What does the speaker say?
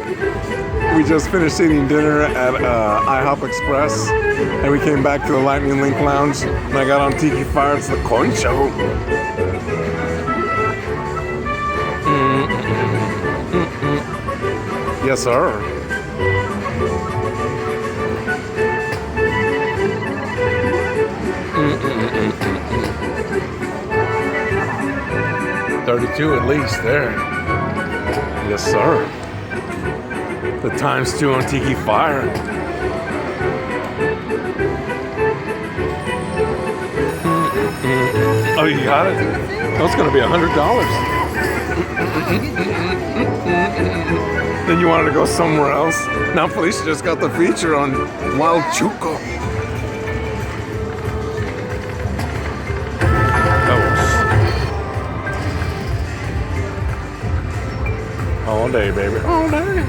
We just finished eating dinner at IHOP Express, and we came back to the Lightning Link Lounge, and I got on Tiki Fire. It's the Concho. Yes, sir. $32 at least there. Yes, sir. The times 2 on Tiki Fire. Oh, you got it? That's going to be $100. Then you wanted to go somewhere else. Now Felicia just got the feature on Wild Chuco. All day, baby. All day.